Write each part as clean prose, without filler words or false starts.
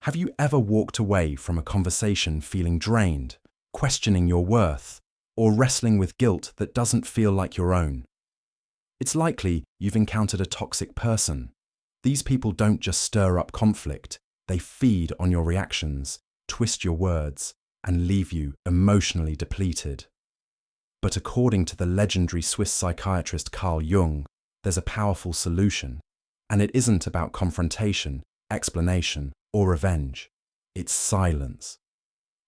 Have you ever walked away from a conversation feeling drained, questioning your worth, or wrestling with guilt that doesn't feel like your own? It's likely you've encountered a toxic person. These people don't just stir up conflict, they feed on your reactions, twist your words, and leave you emotionally depleted. But according to the legendary Swiss psychiatrist Carl Jung, there's a powerful solution, and it isn't about confrontation, explanation, or revenge. It's silence.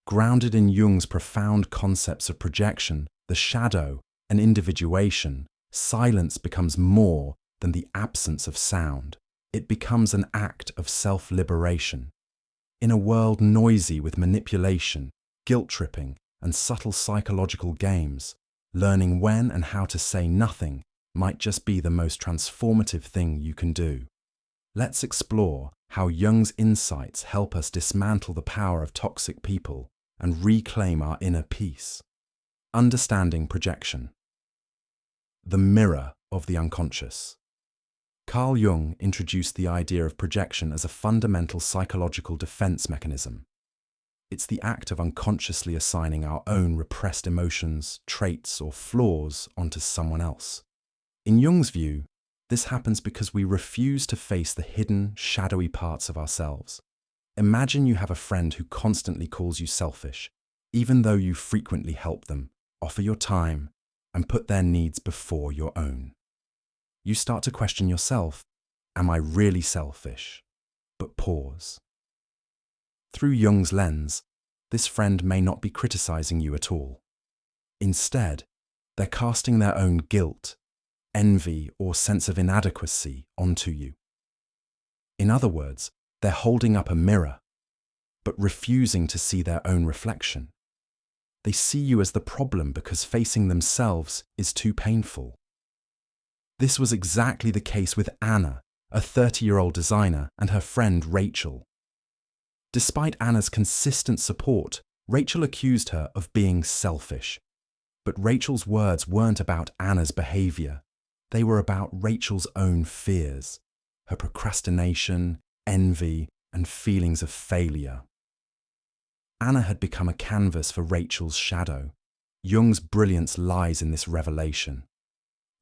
Grounded in Jung's profound concepts of projection, the shadow, and individuation, silence becomes more than the absence of sound. It becomes an act of self-liberation. In a world noisy with manipulation, guilt-tripping, and subtle psychological games, learning when and how to say nothing might just be the most transformative thing you can do. Let's explore how Jung's insights help us dismantle the power of toxic people and reclaim our inner peace. Understanding projection. The mirror of the unconscious. Carl Jung introduced the idea of projection as a fundamental psychological defense mechanism. It's the act of unconsciously assigning our own repressed emotions, traits, or flaws onto someone else. In Jung's view, this happens because we refuse to face the hidden, shadowy parts of ourselves. Imagine you have a friend who constantly calls you selfish, even though you frequently help them, offer your time, and put their needs before your own. You start to question yourself, am I really selfish? But pause. Through Jung's lens, this friend may not be criticizing you at all. Instead, they're casting their own guilt, envy, or sense of inadequacy onto you. In other words, they're holding up a mirror, but refusing to see their own reflection. They see you as the problem because facing themselves is too painful. This was exactly the case with Anna, a 30-year-old designer, and her friend Rachel. Despite Anna's consistent support, Rachel accused her of being selfish. But Rachel's words weren't about Anna's behavior. They were about Rachel's own fears, her procrastination, envy, and feelings of failure. Anna had become a canvas for Rachel's shadow. Jung's brilliance lies in this revelation.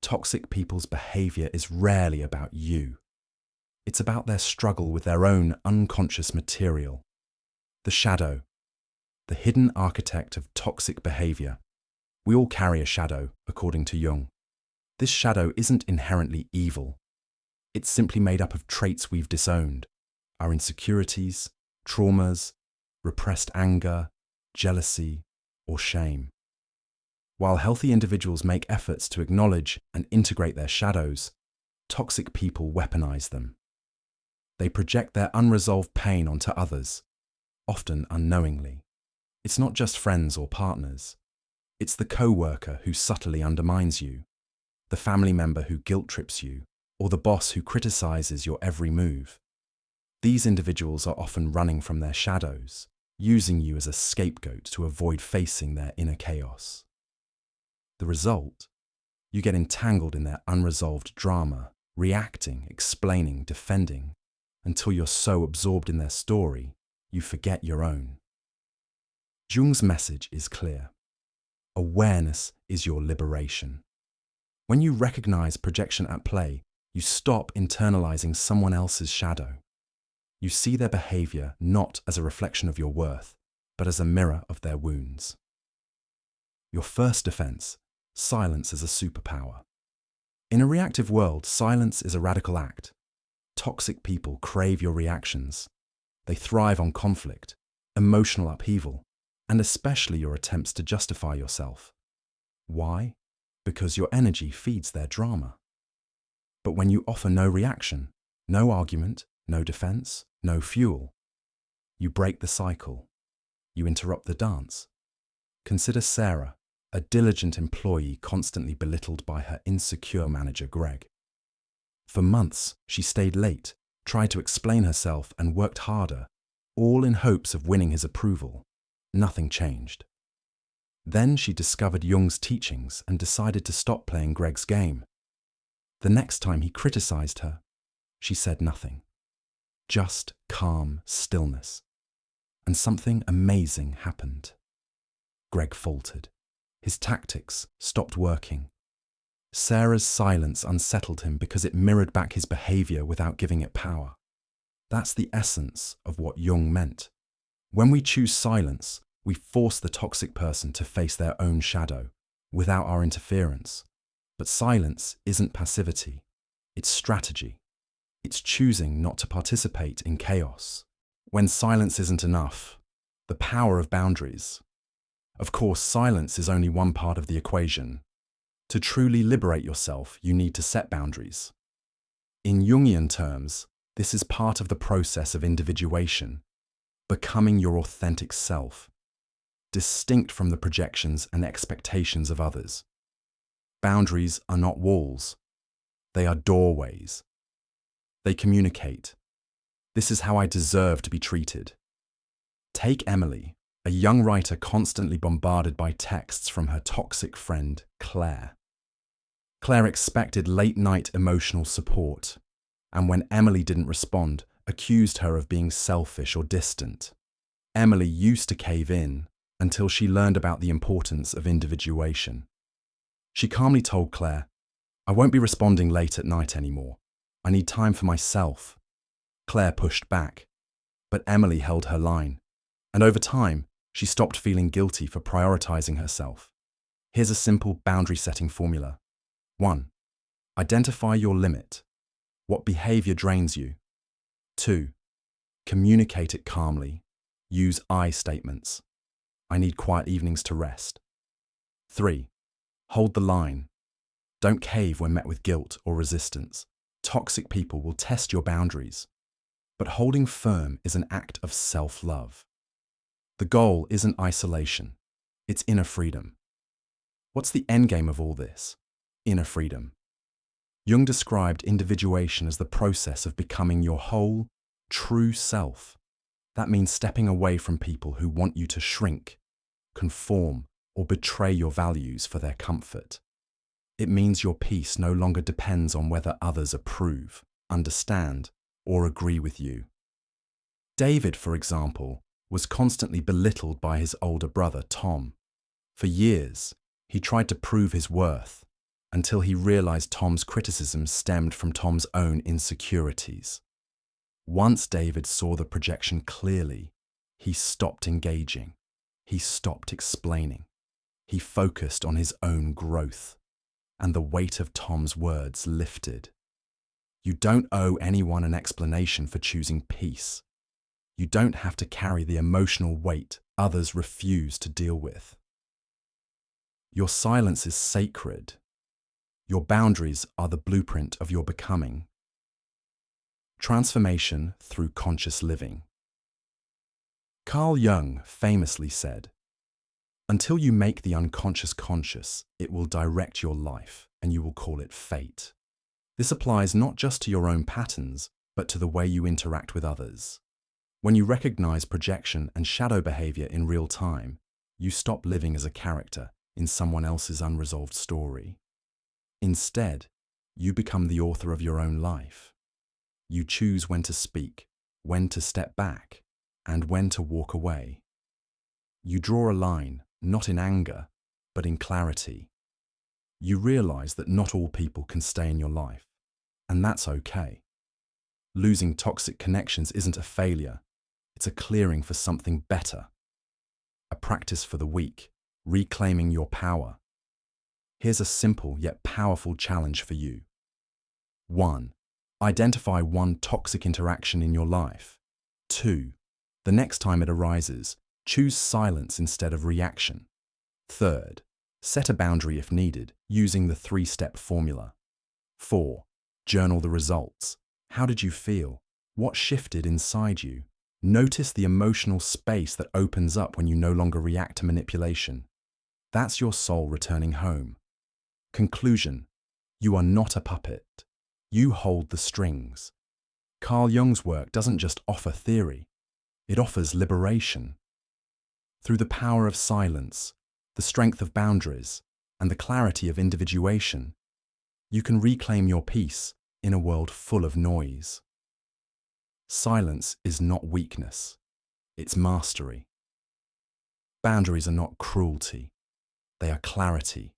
Toxic people's behavior is rarely about you. It's about their struggle with their own unconscious material. The shadow, the hidden architect of toxic behavior. We all carry a shadow, according to Jung. This shadow isn't inherently evil. It's simply made up of traits we've disowned, our insecurities, traumas, repressed anger, jealousy, or shame. While healthy individuals make efforts to acknowledge and integrate their shadows, toxic people weaponize them. They project their unresolved pain onto others, often unknowingly. It's not just friends or partners. It's the co-worker who subtly undermines you, the family member who guilt-trips you, or the boss who criticizes your every move. These individuals are often running from their shadows, using you as a scapegoat to avoid facing their inner chaos. The result? You get entangled in their unresolved drama, reacting, explaining, defending, until you're so absorbed in their story, you forget your own. Jung's message is clear. Awareness is your liberation. When you recognize projection at play, you stop internalizing someone else's shadow. You see their behavior not as a reflection of your worth, but as a mirror of their wounds. Your first defense: silence is a superpower. In a reactive world, silence is a radical act. Toxic people crave your reactions. They thrive on conflict, emotional upheaval, and especially your attempts to justify yourself. Why? Because your energy feeds their drama. But when you offer no reaction, no argument, no defense, no fuel, you break the cycle. You interrupt the dance. Consider Sarah, a diligent employee constantly belittled by her insecure manager Greg. For months, she stayed late, tried to explain herself, and worked harder, all in hopes of winning his approval. Nothing changed. Then she discovered Jung's teachings and decided to stop playing Greg's game. The next time he criticized her, she said nothing. Just calm stillness. And something amazing happened. Greg faltered. His tactics stopped working. Sarah's silence unsettled him because it mirrored back his behavior without giving it power. That's the essence of what Jung meant. When we choose silence, we force the toxic person to face their own shadow, without our interference. But silence isn't passivity, it's strategy. It's choosing not to participate in chaos. When silence isn't enough, the power of boundaries. Of course, silence is only one part of the equation. To truly liberate yourself, you need to set boundaries. In Jungian terms, this is part of the process of individuation, becoming your authentic self, distinct from the projections and expectations of others. Boundaries are not walls, they are doorways. They communicate. This is how I deserve to be treated. Take Emily, a young writer constantly bombarded by texts from her toxic friend, Claire. Claire expected late-night emotional support, and when Emily didn't respond, accused her of being selfish or distant. Emily used to cave in until she learned about the importance of individuation. She calmly told Claire, "I won't be responding late at night anymore. I need time for myself." Claire pushed back, but Emily held her line, and over time, she stopped feeling guilty for prioritizing herself. Here's a simple boundary-setting formula. 1. Identify your limit. What behavior drains you? 2. Communicate it calmly. Use I statements. I need quiet evenings to rest. 3. Hold the line. Don't cave when met with guilt or resistance. Toxic people will test your boundaries, but holding firm is an act of self-love. The goal isn't isolation, it's inner freedom. What's the endgame of all this? Inner freedom. Jung described individuation as the process of becoming your whole, true self. That means stepping away from people who want you to shrink, conform, or betray your values for their comfort. It means your peace no longer depends on whether others approve, understand, or agree with you. David, for example, was constantly belittled by his older brother, Tom. For years, he tried to prove his worth until he realized Tom's criticism stemmed from Tom's own insecurities. Once David saw the projection clearly, he stopped engaging. He stopped explaining. He focused on his own growth, and the weight of Tom's words lifted. You don't owe anyone an explanation for choosing peace. You don't have to carry the emotional weight others refuse to deal with. Your silence is sacred. Your boundaries are the blueprint of your becoming. Transformation through conscious living. Carl Jung famously said, "Until you make the unconscious conscious, it will direct your life, and you will call it fate." This applies not just to your own patterns, but to the way you interact with others. When you recognize projection and shadow behavior in real time, you stop living as a character in someone else's unresolved story. Instead, you become the author of your own life. You choose when to speak, when to step back, and when to walk away. You draw a line, not in anger, but in clarity. You realize that not all people can stay in your life, and that's okay. Losing toxic connections isn't a failure, it's a clearing for something better. A practice for the week, reclaiming your power. Here's a simple yet powerful challenge for you. 1. Identify one toxic interaction in your life. 2. The next time it arises, choose silence instead of reaction. 3. Set a boundary if needed, using the 3-step formula. 4. Journal the results. How did you feel? What shifted inside you? Notice the emotional space that opens up when you no longer react to manipulation. That's your soul returning home. Conclusion: you are not a puppet. You hold the strings. Carl Jung's work doesn't just offer theory, it offers liberation. Through the power of silence, the strength of boundaries, and the clarity of individuation, you can reclaim your peace in a world full of noise. Silence is not weakness, it's mastery. Boundaries are not cruelty, they are clarity.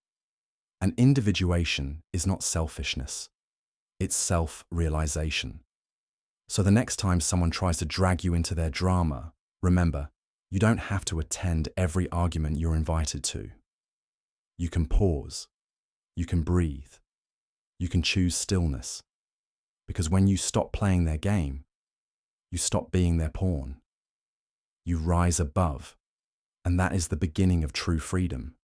And individuation is not selfishness, it's self-realization. So the next time someone tries to drag you into their drama, remember, you don't have to attend every argument you're invited to. You can pause, you can breathe, you can choose stillness. Because when you stop playing their game, you stop being their pawn. You rise above, and that is the beginning of true freedom.